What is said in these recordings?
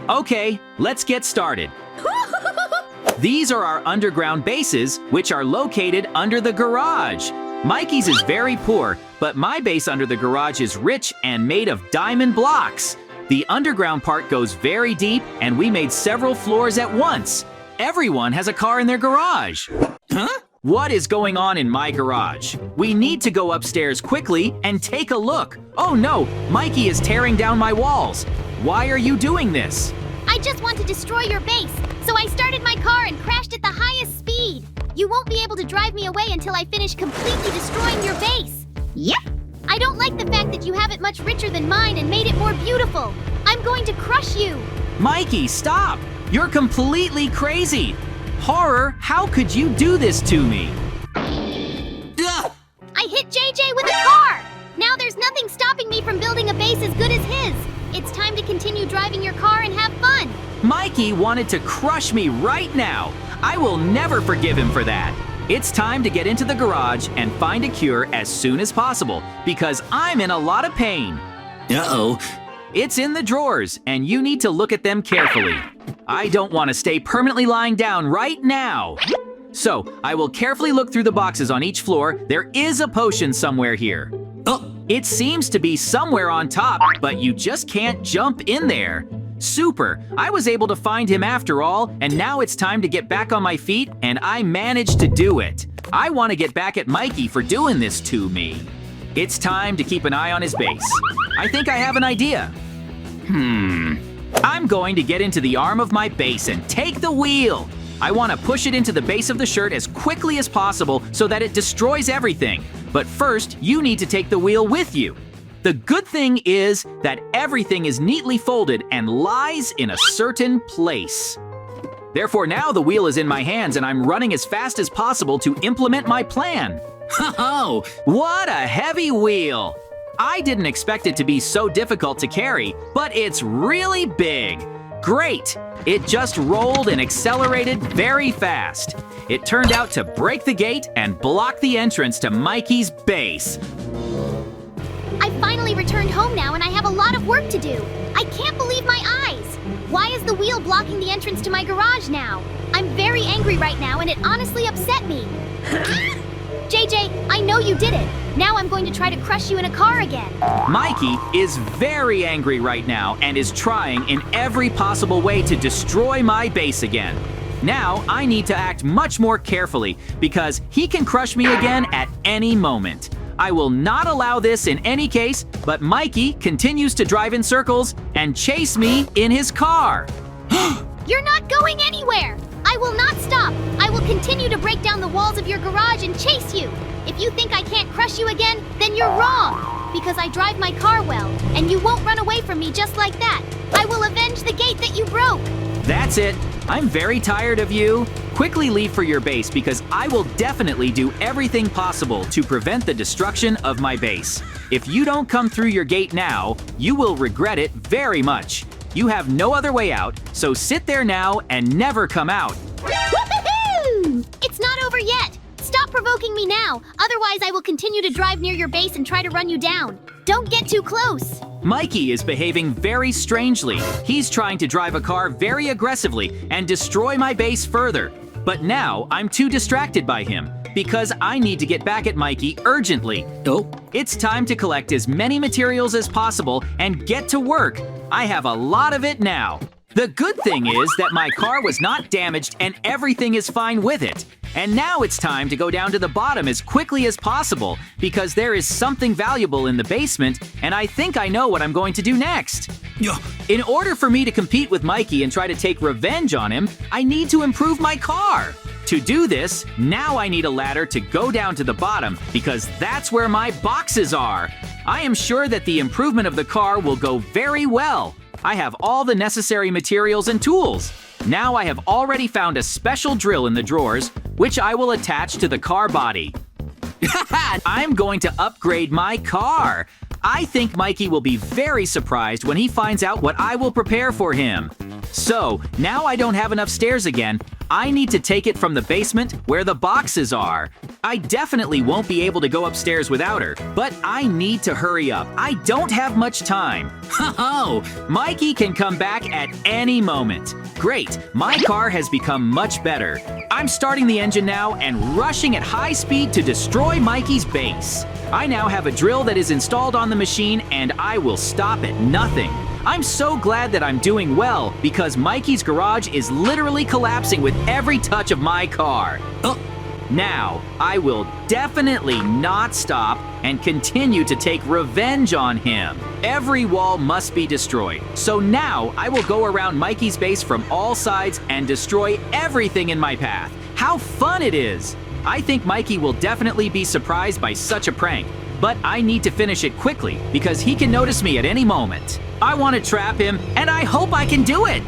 Okay, let's get started. These are our underground bases, which are located under the garage. Mikey's is very poor, but my base under the garage is rich and made of diamond blocks. The underground part goes very deep, and we made several floors at once. Everyone has a car in their garage. Huh? What is going on in my garage? We need to go upstairs quickly and take a look. Oh no, Mikey is tearing down my walls. Why are you doing this? I just want to destroy your base, so I started my car and crashed at the highest speed. You won't be able to drive me away until I finish completely destroying your base. Yep. I don't like the fact that you have it much richer than mine and made it more beautiful. I'm going to crush you. Mikey, stop! You're completely crazy. Horror, how could you do this to me? Ugh. I hit JJ with a car. Now there's nothing stopping me from building a base as good as his. It's time to continue driving your car and have fun. Mikey wanted to crush me right now. I will never forgive him for that. It's time to get into the garage and find a cure as soon as possible because I'm in a lot of pain. Uh-oh. It's in the drawers, and you need to look at them carefully. I don't want to stay permanently lying down right now. So, I will carefully look through the boxes on each floor. There is a potion somewhere here. Oh, it seems to be somewhere on top, but you just can't jump in there. Super! I was able to find him after all, and now it's time to get back on my feet, and I managed to do it. I want to get back at Mikey for doing this to me. It's time to keep an eye on his base. I think I have an idea. I'm going to get into the arm of my base and take the wheel. I want to push it into the base of the shirt as quickly as possible so that it destroys everything. But first, you need to take the wheel with you. The good thing is that everything is neatly folded and lies in a certain place. Therefore, now the wheel is in my hands and I'm running as fast as possible to implement my plan. Oh, what a heavy wheel! I didn't expect it to be so difficult to carry, but it's really big. Great! It just rolled and accelerated very fast. It turned out to break the gate and block the entrance to Mikey's base. I finally returned home now and I have a lot of work to do. I can't believe my eyes. Why is the wheel blocking the entrance to my garage now? I'm very angry right now and it honestly upset me. JJ, I know you did it. Now I'm going to try to crush you in a car again. Mikey is very angry right now and is trying in every possible way to destroy my base again. Now I need to act much more carefully because he can crush me again at any moment. I will not allow this in any case, but Mikey continues to drive in circles and chase me in his car. You're not going anywhere! I will not stop! I will continue to break down the walls of your garage and chase you! If you think I can't crush you again, then you're wrong! Because I drive my car well, and you won't run away from me just like that! I will avenge the gate that you broke! That's it! I'm very tired of you. Quickly leave for your base because I will definitely do everything possible to prevent the destruction of my base. If you don't come through your gate now, you will regret it very much. You have no other way out, so sit there now and never come out. Woo-hoo-hoo! It's not over yet! Stop provoking me now, otherwise I will continue to drive near your base and try to run you down. Don't get too close! Mikey is behaving very strangely. He's trying to drive a car very aggressively and destroy my base further. But now I'm too distracted by him because I need to get back at Mikey urgently. Oh, it's time to collect as many materials as possible and get to work. I have a lot of it now. The good thing is that my car was not damaged and everything is fine with it. And now it's time to go down to the bottom as quickly as possible because there is something valuable in the basement and I think I know what I'm going to do next. In order for me to compete with Mikey and try to take revenge on him, I need to improve my car. To do this, now I need a ladder to go down to the bottom because that's where my boxes are. I am sure that the improvement of the car will go very well. I have all the necessary materials and tools. Now I have already found a special drill in the drawers, which I will attach to the car body. I'm going to upgrade my car. I think Mikey will be very surprised when he finds out what I will prepare for him. So, now I don't have enough stairs again. I need to take it from the basement where the boxes are. I definitely won't be able to go upstairs without her, but I need to hurry up. I don't have much time. Oh, Mikey can come back at any moment. Great, my car has become much better. I'm starting the engine now and rushing at high speed to destroy Mikey's base. I now have a drill that is installed on the machine and I will stop at nothing. I'm so glad that I'm doing well because Mikey's garage is literally collapsing with every touch of my car. Now, I will definitely not stop and continue to take revenge on him. Every wall must be destroyed. So now I will go around Mikey's base from all sides and destroy everything in my path. How fun it is! I think Mikey will definitely be surprised by such a prank, but I need to finish it quickly because he can notice me at any moment. I want to trap him, and I hope I can do it!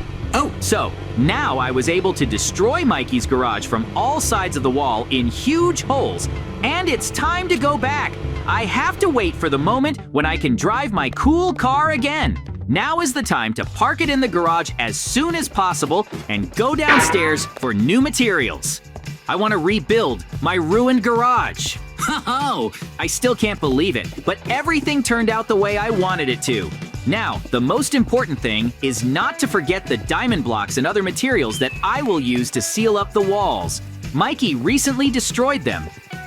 So now I was able to destroy Mikey's garage from all sides of the wall in huge holes, and it's time to go back. I have to wait for the moment when I can drive my cool car again. Now is the time to park it in the garage as soon as possible and go downstairs for new materials. I want to rebuild my ruined garage. Oh, I still can't believe it, but everything turned out the way I wanted it to. Now, the most important thing is not to forget the diamond blocks and other materials that I will use to seal up the walls. Mikey recently destroyed them,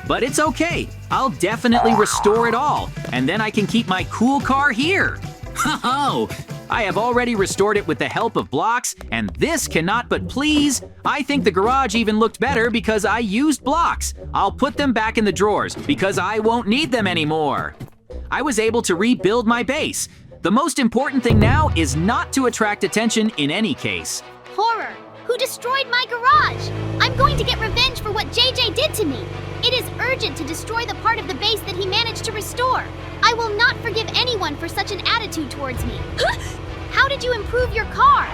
but it's okay. I'll definitely restore it all, and then I can keep my cool car here. Oh, I have already restored it with the help of blocks, and this cannot but please. I think the garage even looked better because I used blocks. I'll put them back in the drawers because I won't need them anymore. I was able to rebuild my base. The most important thing now is not to attract attention in any case. Horror! Who destroyed my garage? I'm going to get revenge for what JJ did to me. It is urgent to destroy the part of the base that he managed to restore. I will not forgive anyone for such an attitude towards me. How did you improve your car?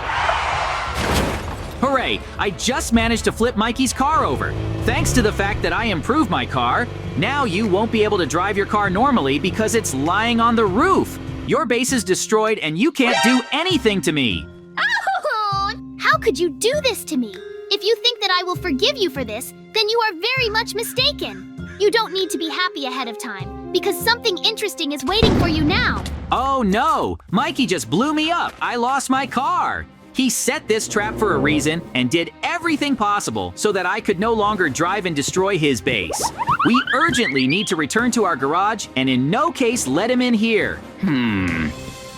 Hooray! I just managed to flip Mikey's car over. Thanks to the fact that I improved my car, now you won't be able to drive your car normally because it's lying on the roof. Your base is destroyed and you can't do anything to me. Oh, how could you do this to me? If you think that I will forgive you for this, then you are very much mistaken. You don't need to be happy ahead of time, because something interesting is waiting for you now. Oh no! Mikey just blew me up! I lost my car! He set this trap for a reason and did everything possible so that I could no longer drive and destroy his base. We urgently need to return to our garage and in no case let him in here.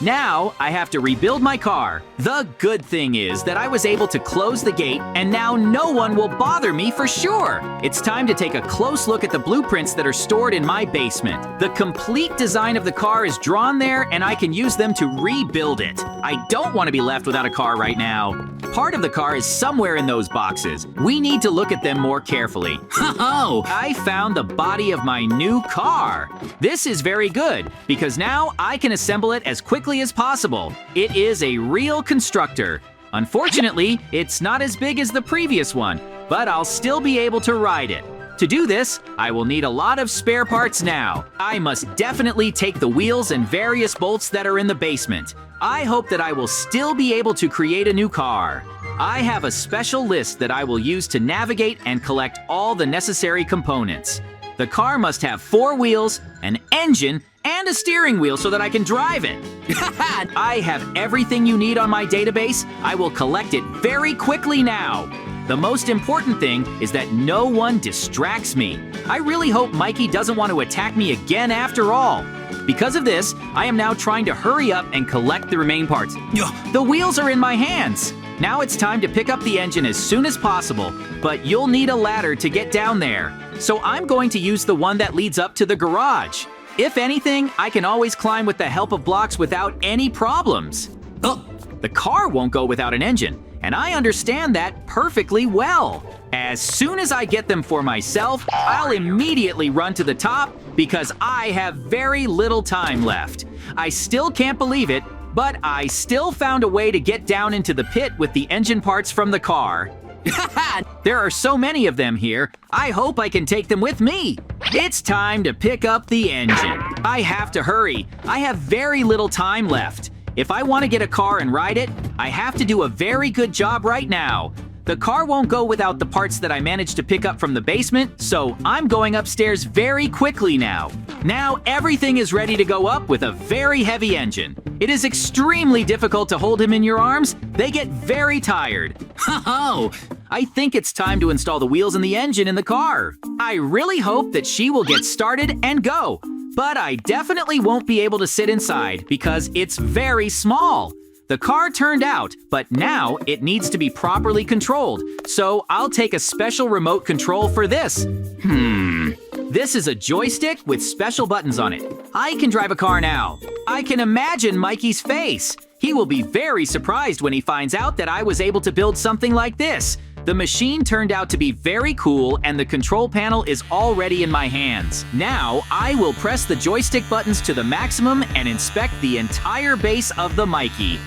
Now, I have to rebuild my car. The good thing is that I was able to close the gate and now no one will bother me for sure. It's time to take a close look at the blueprints that are stored in my basement. The complete design of the car is drawn there and I can use them to rebuild it. I don't want to be left without a car right now. Part of the car is somewhere in those boxes. We need to look at them more carefully. Oh, I found the body of my new car. This is very good because now I can assemble it as quickly as possible. It is a real constructor. Unfortunately, it's not as big as the previous one, but I'll still be able to ride it. To do this, I will need a lot of spare parts now. I must definitely take the wheels and various bolts that are in the basement. I hope that I will still be able to create a new car. I have a special list that I will use to navigate and collect all the necessary components. The car must have 4 wheels, an engine, and a steering wheel so that I can drive it. I have everything you need on my database. I will collect it very quickly now. The most important thing is that no one distracts me. I really hope Mikey doesn't want to attack me again after all. Because of this, I am now trying to hurry up and collect the remaining parts. The wheels are in my hands. Now it's time to pick up the engine as soon as possible, but you'll need a ladder to get down there. So I'm going to use the one that leads up to the garage. If anything, I can always climb with the help of blocks without any problems. The car won't go without an engine, and I understand that perfectly well. As soon as I get them for myself, I'll immediately run to the top because I have very little time left. I still can't believe it, but I still found a way to get down into the pit with the engine parts from the car. There are so many of them here, I hope I can take them with me. It's time to pick up the engine. I have to hurry. I have very little time left. If I want to get a car and ride it, I have to do a very good job right now. The car won't go without the parts that I managed to pick up from the basement, so I'm going upstairs very quickly now. Now everything is ready to go up with a very heavy engine. It is extremely difficult to hold him in your arms. They get very tired. Oh, I think it's time to install the wheels and the engine in the car. I really hope that she will get started and go. But I definitely won't be able to sit inside because it's very small. The car turned out, but now it needs to be properly controlled, so I'll take a special remote control for this. This is a joystick with special buttons on it. I can drive a car now. I can imagine Mikey's face. He will be very surprised when he finds out that I was able to build something like this. The machine turned out to be very cool and the control panel is already in my hands. Now, I will press the joystick buttons to the maximum and inspect the entire base of the Mikey.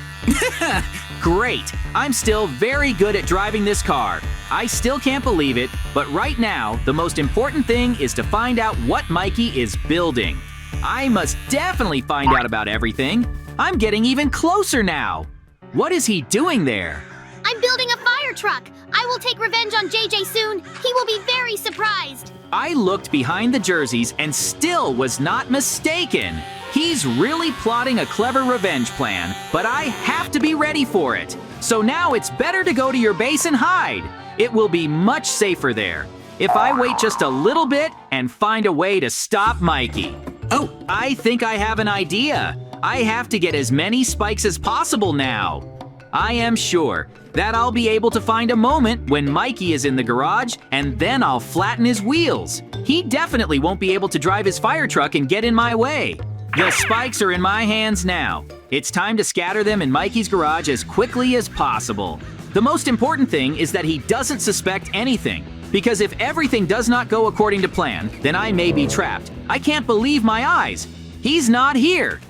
Great! I'm still very good at driving this car. I still can't believe it, but right now, the most important thing is to find out what Mikey is building. I must definitely find out about everything. I'm getting even closer now. What is he doing there? I'm building a fire truck. I will take revenge on JJ soon. He will be very surprised. I looked behind the jerseys and still was not mistaken. He's really plotting a clever revenge plan, but I have to be ready for it. So now it's better to go to your base and hide. It will be much safer there. If I wait just a little bit and find a way to stop Mikey. Oh, I think I have an idea. I have to get as many spikes as possible now. I am sure that I'll be able to find a moment when Mikey is in the garage, and then I'll flatten his wheels. He definitely won't be able to drive his fire truck and get in my way. The spikes are in my hands now. It's time to scatter them in Mikey's garage as quickly as possible. The most important thing is that he doesn't suspect anything, because if everything does not go according to plan, then I may be trapped. I can't believe my eyes. He's not here.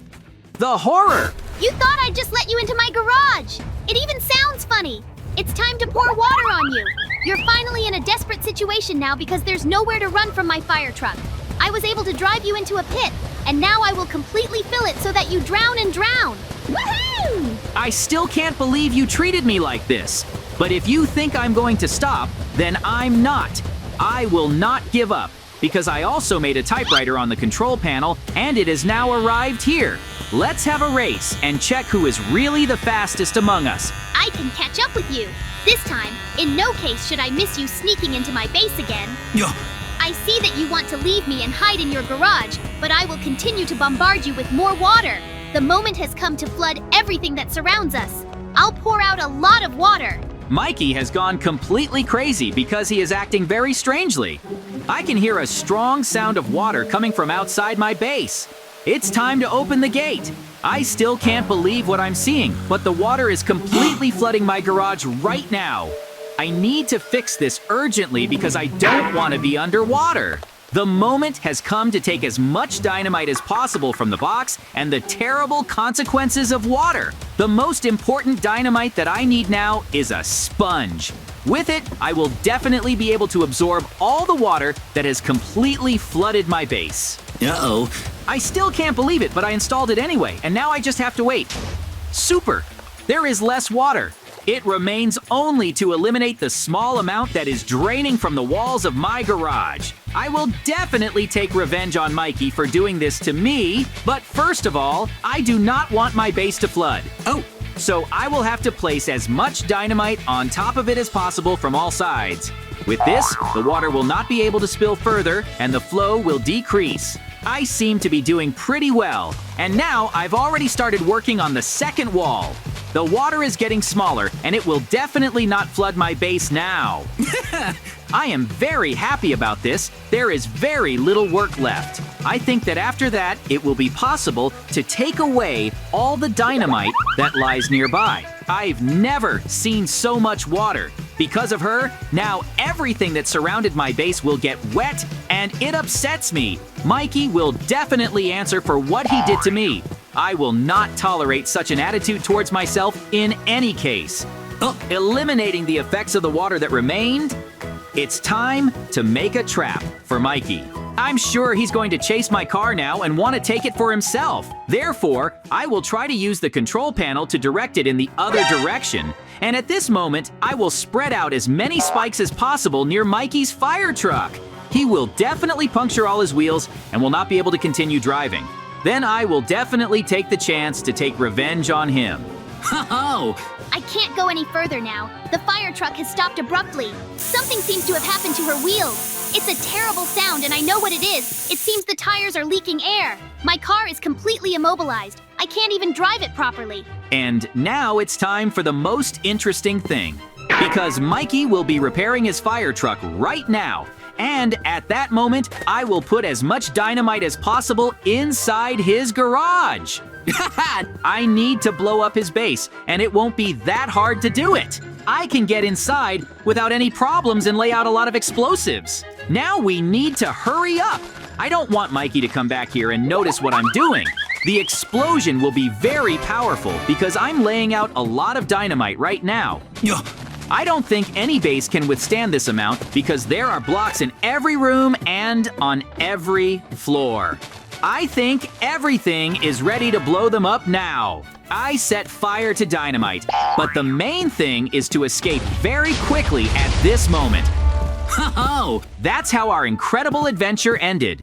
The horror! You thought I'd just let you into my garage. It even sounds funny. It's time to pour water on you. You're finally in a desperate situation now because there's nowhere to run from my fire truck. I was able to drive you into a pit, and now I will completely fill it so that you drown and drown. Woohoo! I still can't believe you treated me like this. But if you think I'm going to stop, then I'm not. I will not give up, because I also made a typewriter on the control panel, and it has now arrived here. Let's have a race and check who is really the fastest among us. I can catch up with you. This time, in no case should I miss you sneaking into my base again. I see that you want to leave me and hide in your garage, but I will continue to bombard you with more water. The moment has come to flood everything that surrounds us. I'll pour out a lot of water. Mikey has gone completely crazy because he is acting very strangely. I can hear a strong sound of water coming from outside my base. It's time to open the gate. I still can't believe what I'm seeing, but the water is completely flooding my garage right now. I need to fix this urgently because I don't want to be underwater. The moment has come to take as much dynamite as possible from the box and the terrible consequences of water. The most important dynamite that I need now is a sponge. With it, I will definitely be able to absorb all the water that has completely flooded my base. Uh-oh. I still can't believe it, but I installed it anyway, and now I just have to wait. Super! There is less water. It remains only to eliminate the small amount that is draining from the walls of my garage. I will definitely take revenge on Mikey for doing this to me, but first of all, I do not want my base to flood. Oh, so I will have to place as much dynamite on top of it as possible from all sides. With this, the water will not be able to spill further and the flow will decrease. I seem to be doing pretty well, and now I've already started working on the second wall. The water is getting smaller, and it will definitely not flood my base now. I am very happy about this. There is very little work left. I think that after that, it will be possible to take away all the dynamite that lies nearby. I've never seen so much water. Because of her, now everything that surrounded my base will get wet, and it upsets me. Mikey will definitely answer for what he did to me. I will not tolerate such an attitude towards myself in any case. Eliminating the effects of the water that remained, it's time to make a trap for Mikey. I'm sure he's going to chase my car now and want to take it for himself. Therefore, I will try to use the control panel to direct it in the other direction. And at this moment, I will spread out as many spikes as possible near Mikey's fire truck. He will definitely puncture all his wheels and will not be able to continue driving. Then I will definitely take the chance to take revenge on him. Ho-ho! I can't go any further now. The fire truck has stopped abruptly. Something seems to have happened to her wheels. It's a terrible sound and I know what it is. It seems the tires are leaking air. My car is completely immobilized. I can't even drive it properly. And now it's time for the most interesting thing. Because Mikey will be repairing his fire truck right now. And at that moment, I will put as much dynamite as possible inside his garage. I need to blow up his base, and it won't be that hard to do it. I can get inside without any problems and lay out a lot of explosives. Now we need to hurry up. I don't want Mikey to come back here and notice what I'm doing. The explosion will be very powerful because I'm laying out a lot of dynamite right now. I don't think any base can withstand this amount because there are blocks in every room and on every floor. I think everything is ready to blow them up now. I set fire to dynamite, but the main thing is to escape very quickly at this moment. Ho-ho! That's how our incredible adventure ended.